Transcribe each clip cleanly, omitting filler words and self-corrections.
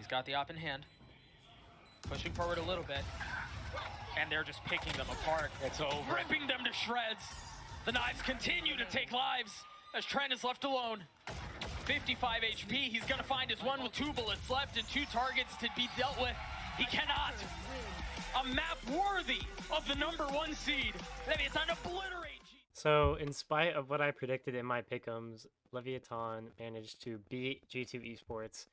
He's got the op in hand. Pushing forward a little bit. And they're just picking them apart. It's over. Ripping them to shreds. The knives continue to take lives as Trent is left alone. 55 HP. He's going to find his one with 2 bullets left and 2 targets to be dealt with. He cannot. A map worthy of the #1 seed. Leviatán obliterate. So, in spite of what I predicted in my pick'ems, Leviatán managed to beat G2 Esports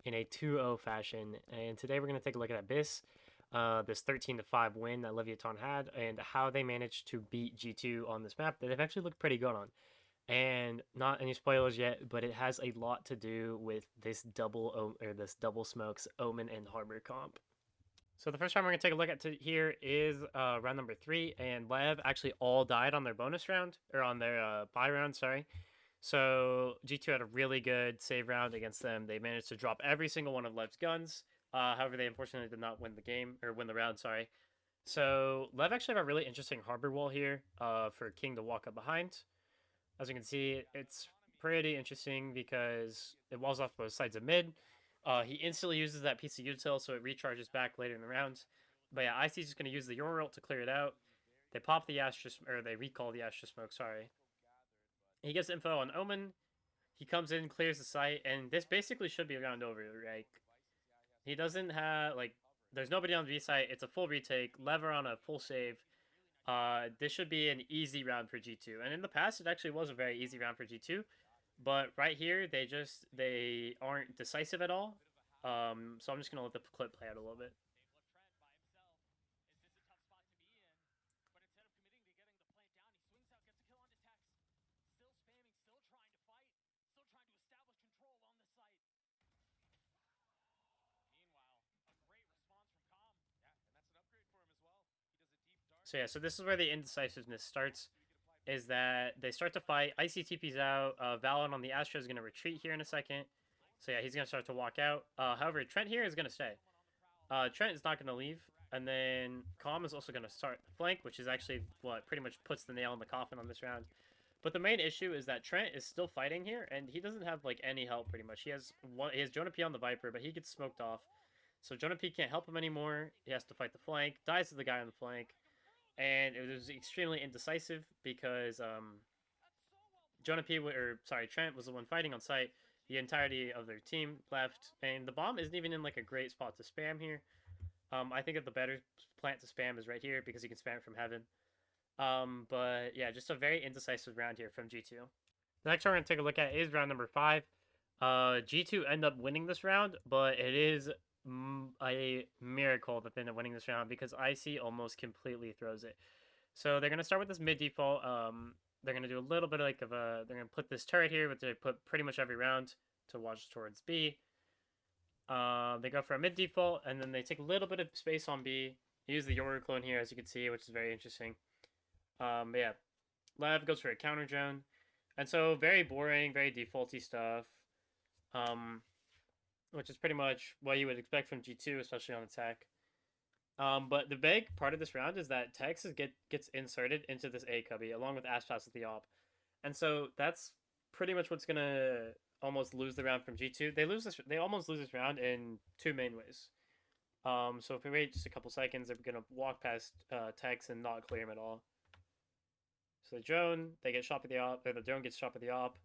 in a 2-0 fashion. And today we're going to take a look at this 13-5 win that Leviatán had and how they managed to beat G2 on this map that they've actually looked pretty good on. And not any spoilers yet, but it has a lot to do with this double smokes Omen and Harbor comp. So the first round we're going to take a look at here is round number 3, and Lev actually all died on their bonus round, or on their buy round, sorry. So G2 had a really good save round against them. They managed to drop every single one of Lev's guns. However, they unfortunately did not win the game, or win the round, sorry. So Lev actually have a really interesting harbor wall here for King to walk up behind. As you can see, it's pretty interesting because it walls off both sides of mid. He instantly uses that piece of util, so it recharges back later in the round. But yeah, IC's just going to use the Your ult to clear it out. They pop the Astra, or they recall the Astra Smoke, sorry. He gets info on Omen. He comes in, clears the site, and this basically should be a round over, right? He doesn't have, like, there's nobody on the B site. It's a full retake. Lever on a full save. This should be an easy round for G2. And in the past, it actually was a very easy round for G2. But right here, they aren't decisive at all. So I'm just going to let the clip play out a little bit. So yeah, so this is where the indecisiveness starts, is that they start to fight. Icy TP's out. Valon on the Astra is going to retreat here in a second. So yeah, he's going to start to walk out. However, Trent here is going to stay. Trent is not going to leave. And then Calm is also going to start the flank, which is actually what pretty much puts the nail in the coffin on this round. But the main issue is that Trent is still fighting here, and he doesn't have like any help pretty much. He has Jonah P on the Viper, but he gets smoked off. So Jonah P can't help him anymore. He has to fight the flank. Dies to the guy on the flank. And it was extremely indecisive because Trent was the one fighting on site. The entirety of their team left, and the bomb isn't even in like a great spot to spam here. I think that the better plant to spam is right here because you can spam it from heaven. But yeah, just a very indecisive round here from G2. The next round we're going to take a look at is round number 5. G2 end up winning this round, but it is a miracle that they end up winning this round because IC almost completely throws it. So they're going to start with this mid default. They're going to do a little bit like they're going to put this turret here, which they put pretty much every round to watch towards B. They go for a mid default, and then they take a little bit of space on B. Use the Yoru clone here, as you can see, which is very interesting. But yeah, Lev goes for a counter drone. And so very boring, very defaulty stuff. Which is pretty much what you would expect from G2, especially on attack. But the big part of this round is that Tex gets inserted into this A cubby along with Ashpass with the op. And so that's pretty much what's going to almost lose the round from G2. They almost lose this round in 2 main ways. So if we wait just a couple seconds, they're going to walk past Tex and not clear him at all. So the drone, they get shot with the op, or the drone gets shot with the op.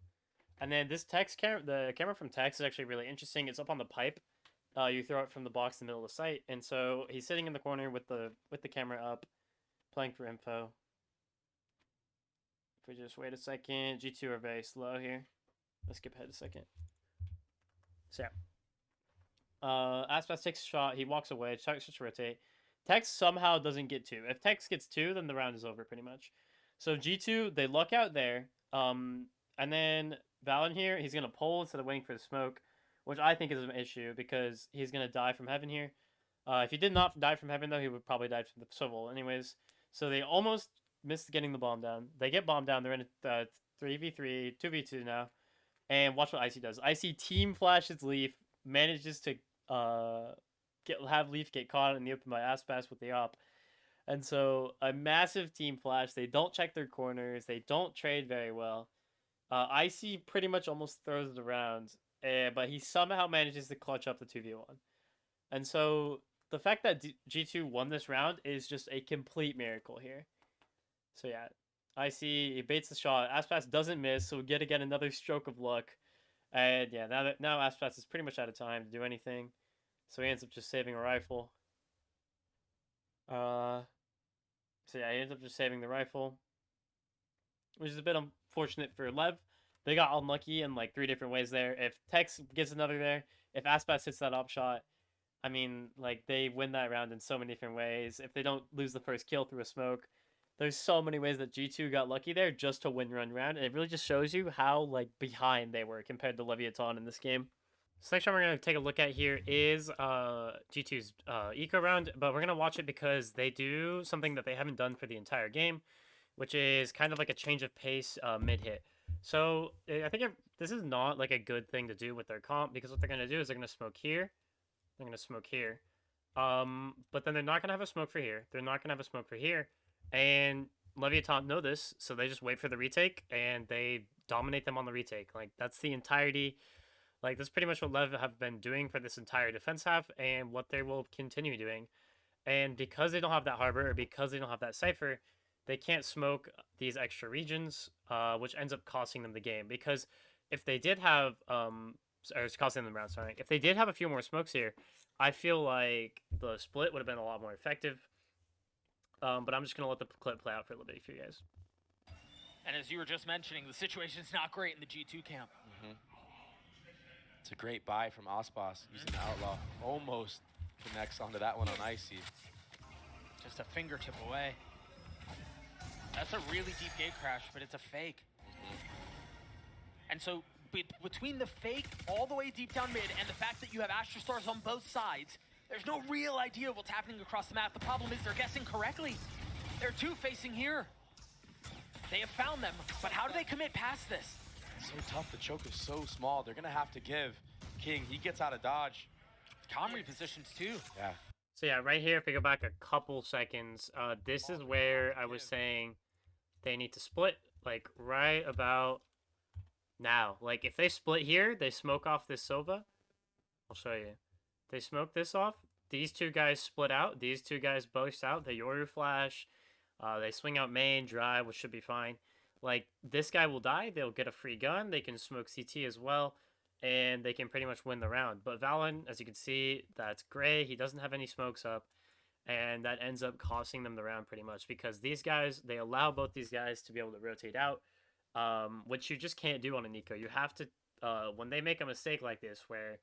And then this Tex the camera from Tex is actually really interesting. It's up on the pipe. You throw it from the box in the middle of the site, and so he's sitting in the corner with the camera up, playing for info. If we just wait a second, G2 are very slow here. Let's skip ahead a second. So yeah, Aspas takes a shot. He walks away. Tex starts to rotate. Tex somehow doesn't get 2. If Tex gets 2, then the round is over pretty much. So G2 they luck out there. And then Valen here, he's going to pull instead of waiting for the smoke, which I think is an issue because he's going to die from heaven here. If he did not die from heaven, though, he would probably die from the swivel anyways. So they almost missed getting the bomb down. They get bomb down. They're in a 3v3, 2v2 now. And watch what Icy does. Icy team flashes Leaf, manages to have Leaf get caught in the open by Aspas with the op. And so a massive team flash. They don't check their corners. They don't trade very well. Icy pretty much almost throws it around, but he somehow manages to clutch up the 2v1. And so the fact that G2 won this round is just a complete miracle here. So yeah, I see he baits the shot. Aspas doesn't miss, so we get again another stroke of luck. And yeah, now Aspas is pretty much out of time to do anything. So he ends up just saving a rifle. So yeah, he ends up just saving the rifle, which is a bit unfortunate for Lev. They got unlucky in like 3 different ways there. If Tex gets another there, if Aspas hits that op shot, I mean, like, they win that round in so many different ways. If they don't lose the first kill through a smoke, there's so many ways that G2 got lucky there just to win run round. And it really just shows you how, like, behind they were compared to Leviatán in this game. So next round we're going to take a look at here is G2's eco round, but we're going to watch it because they do something that they haven't done for the entire game, which is kind of like a change of pace mid-hit. So I think this is not like a good thing to do with their comp, because what they're going to do is they're going to smoke here, they're going to smoke here, but then they're not going to have a smoke for here, they're not going to have a smoke for here, and Leviatán know this, so they just wait for the retake, and they dominate them on the retake. Like, that's the entirety. Like, that's pretty much what Lev have been doing for this entire defense half, and what they will continue doing. And because they don't have that harbor, or because they don't have that cipher, they can't smoke these extra regions, which ends up costing them the game. Because if they did have, or it's costing them the round, sorry. If they did have a few more smokes here, I feel like the split would have been a lot more effective. But I'm just going to let the clip play out for a little bit for you guys. And as you were just mentioning, the situation's not great in the G2 camp. It's a great buy from Aspas using the Outlaw. Almost connects onto that one on Icy. Just a fingertip away. That's a really deep gate crash, but it's a fake. And so between the fake all the way deep down mid and the fact that you have Astra Stars on both sides, there's no real idea of what's happening across the map. The problem is they're guessing correctly. There are 2 facing here. They have found them, but how do they commit past this? It's so tough. The choke is so small. They're going to have to give. King, he gets out of dodge. Calm repositions too. Yeah. So yeah, right here, if we go back a couple seconds, this is where I was saying they need to split, like, right about now. Like, if they split here, they smoke off this Sova. I'll show you. They smoke this off. These 2 guys split out. These 2 guys burst out. They Yoru flash. They swing out main, drive, which should be fine. Like, this guy will die. They'll get a free gun. They can smoke CT as well. And they can pretty much win the round. But Valen, as you can see, that's gray. He doesn't have any smokes up. And that ends up costing them the round pretty much. Because these guys, they allow both these guys to be able to rotate out. Which you just can't do on an eco. You have to, when they make a mistake like this, where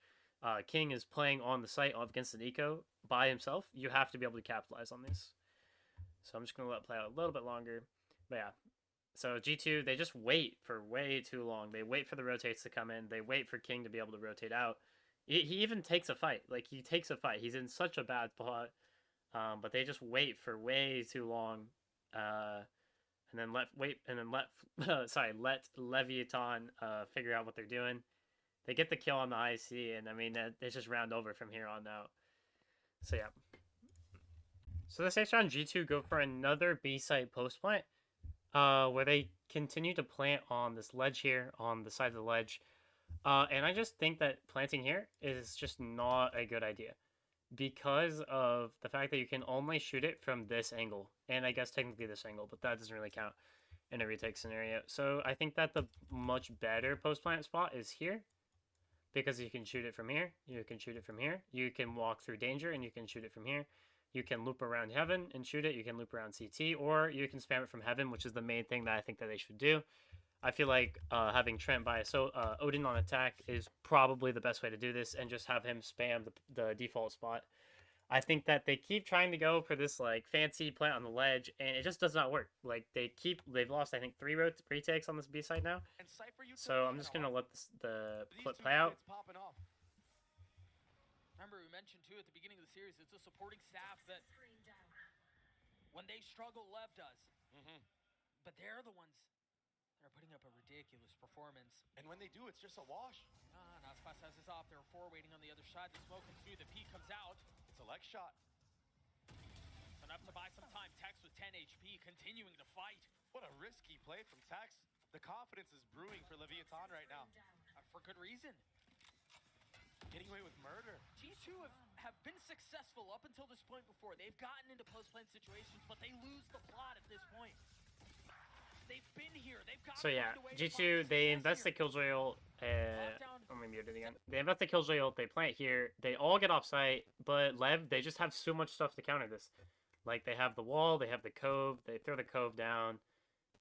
King is playing on the site against an eco by himself, you have to be able to capitalize on this. So I'm just going to let it play out a little bit longer. But yeah. So G2, they just wait for way too long. They wait for the rotates to come in. They wait for King to be able to rotate out. He even takes a fight. Like, he takes a fight. He's in such a bad spot. But they just wait for way too long. And then let Leviatán figure out what they're doing. They get the kill on the IC, and I mean, it's just round over from here on out. So yeah. So this next round, G2 go for another B site post plant. Where they continue to plant on this ledge here, on the side of the ledge. And I just think that planting here is just not a good idea. Because of the fact that you can only shoot it from this angle. And I guess technically this angle, but that doesn't really count in a retake scenario. So I think that the much better post plant spot is here. Because you can shoot it from here, you can shoot it from here. You can walk through danger and you can shoot it from here. You can loop around heaven and shoot it. You can loop around CT, or you can spam it from heaven, which is the main thing that I think that they should do. I feel like having Trent by Odin on attack is probably the best way to do this, and just have him spam the default spot. I think that they keep trying to go for this like fancy plant on the ledge, and it just does not work. Like, they've lost, I think, 3 retakes on this B side now. So I'm just gonna let the clip play out. Remember, we mentioned too at the beginning of the series, it's a supporting staff that, when they struggle, Lev does. But they're the ones that are putting up a ridiculous performance. And when they do, it's just a wash. Aspas has his off. There are 4 waiting on the other side. The smoke comes through. The P comes out. It's a leg shot. Enough to buy some time. Tex with 10 HP, continuing to fight. What a risky play from Tex. The confidence is brewing for Leviatán right now. For good reason. Getting away with murder. G2 have been successful up until this point before. They've gotten into post-plant situations, but they lose the plot at this point. They've been here. They've got So yeah, G2, they invest the Killjoy ult. I'm gonna mute it again. They invest the Killjoy ult, they plant here. They all get off site, but Lev, they just have so much stuff to counter this. Like, they have the wall, they have the cove, they throw the cove down,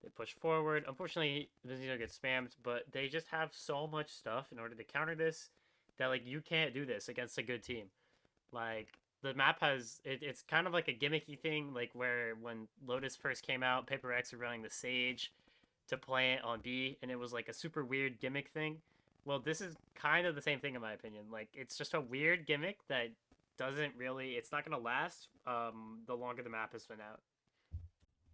they push forward. Unfortunately, Vizito gets spammed, but they just have so much stuff in order to counter this that, like, you can't do this against a good team. Like, the map has, it's kind of like a gimmicky thing, like where when Lotus first came out, Paper X were running the Sage to plant on B, and it was like a super weird gimmick thing. Well, this is kind of the same thing in my opinion. Like, it's just a weird gimmick that doesn't really, it's not going to last the longer the map has been out.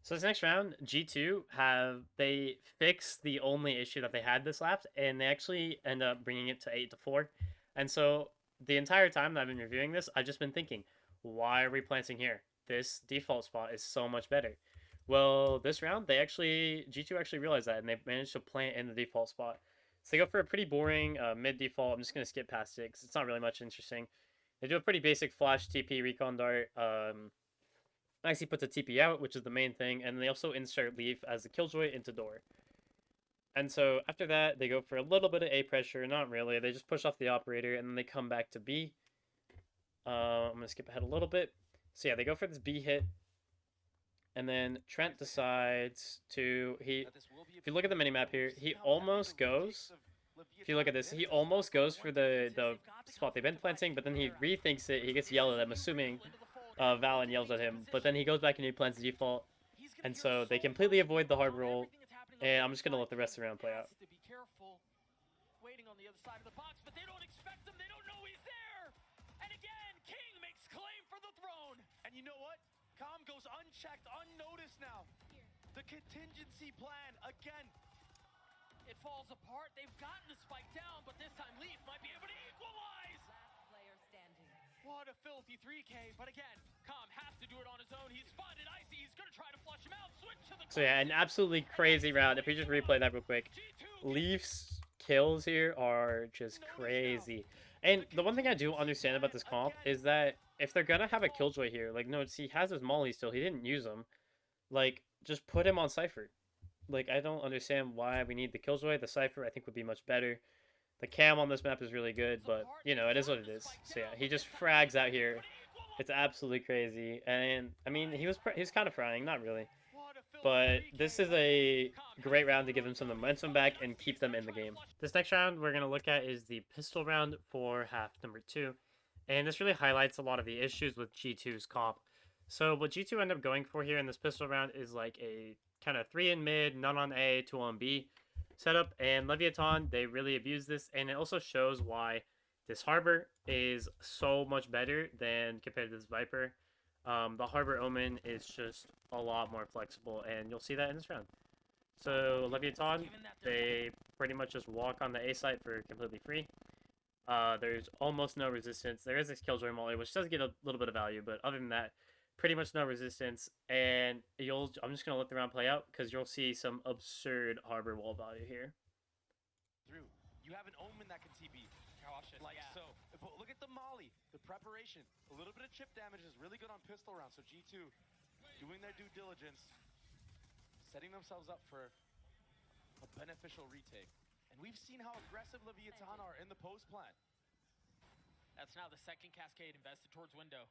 So this next round, G2 they fixed the only issue that they had this lap, and they actually end up bringing it to 8-4. And so the entire time that I've been reviewing this, I've just been thinking, why are we planting here? This default spot is so much better. Well, this round, G2 actually realized that, and they managed to plant in the default spot. So they go for a pretty boring mid default. I'm just going to skip past it because it's not really much interesting. They do a pretty basic flash TP recon dart. Nicely puts a TP out, which is the main thing, and they also insert Leaf as the Killjoy into door. And so after that, they go for a little bit of A pressure. Not really. They just push off the operator, and then they come back to B. I'm going to skip ahead a little bit. So yeah, they go for this B hit. And then Trent decides to... If you look at the minimap here, he almost goes... If you look at this, he almost goes for the spot they've been planting, but then he rethinks it. He gets yelled at, I'm assuming Valen yells at him. But then he goes back and he plants the default. And so they completely avoid the hard roll. And I'm just going to let the rest of the round play out. To be careful, waiting on the other side of the box, but they don't expect him. They don't know he's there. And again, King makes claim for the throne. And you know what? Calm goes unchecked, unnoticed now. The contingency plan, again. It falls apart. They've gotten the spike down, but this time Leaf might be able to equalize. Last player standing. What a filthy 3K. But again, Calm has to do it on his own. He's spotted Icy. He's going to try to flush him out. Switch to the... So yeah, an absolutely crazy round. If we just replay that real quick. Leaf's kills here are just crazy. And the one thing I do understand about this comp is that if they're going to have a Killjoy here, like, no, he has his molly still. He didn't use them. Like, just put him on Cypher. Like, I don't understand why we need the Killjoy. The Cypher, I think, would be much better. The cam on this map is really good, but, you know, it is what it is. So, yeah, he just frags out here. It's absolutely crazy. And, I mean, he was kind of frying. Not really. But this is a great round to give them some momentum back and keep them in the game. This next round we're going to look at is the pistol round for half number 2. And this really highlights a lot of the issues with G2's comp. So what G2 end up going for here in this pistol round is like a kind of 3 in mid, none on A, 2 on B setup. And Leviatán, they really abuse this. And it also shows why this Harbor is so much better than compared to this Viper. The Harbor Omen is just a lot more flexible, and you'll see that in this round. So Leviatán, they pretty much just walk on the A site for completely free. There's almost no resistance. There is this Killjoy molly, which does get a little bit of value, but other than that, pretty much no resistance. And I'm just gonna let the round play out because you'll see some absurd Harbor wall value here. You have an Omen that can TP. Cautious, Like yeah. so. But look at the molly, the preparation. A little bit of chip damage is really good on pistol rounds. So G2 doing their due diligence, setting themselves up for a beneficial retake. And we've seen how aggressive Leviatán are in the post plan. That's now the second cascade invested towards window.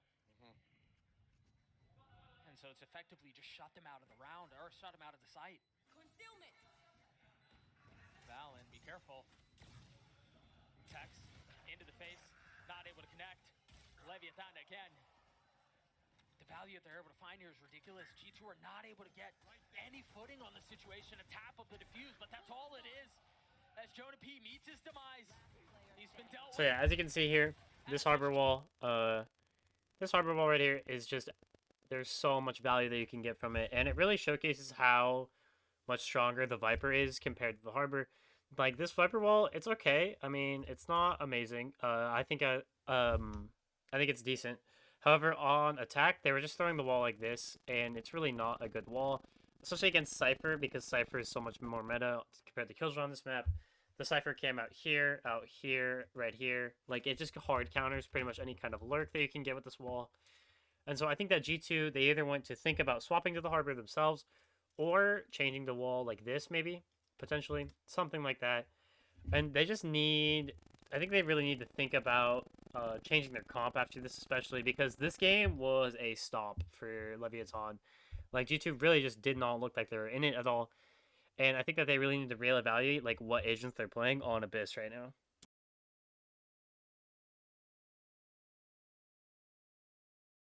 And so it's effectively just shut them out of the round, or shut them out of the site. Concealment. Valen, be careful. Tex into the face, not able to connect. Leviatán again. The value that they're able to find here is ridiculous. G2 are not able to get any footing on the situation. A tap of the defuse, but that's all it is. As Jonah P meets his demise, he's been dealt with. So yeah, as you can see here, this Harbor wall right here is just, there's so much value that you can get from it, and it really showcases how much stronger the Viper is compared to the Harbor. Like, this Viper wall, it's okay. I mean, it's not amazing. I think it's decent. However, on attack, they were just throwing the wall like this, and it's really not a good wall, especially against Cypher, because Cypher is so much more meta compared to Killjoy on this map. The Cypher came out here, right here. Like, it just hard counters pretty much any kind of lurk that you can get with this wall. And so I think that G2, they either want to think about swapping to the harbor themselves or changing the wall like this, maybe, potentially, something like that. And they just need, I think they really need to think about changing their comp after this, especially because this game was a stop for Leviatán. Like, G2 really just did not look like they were in it at all. And I think that they really need to reevaluate like what agents they're playing on Abyss right now.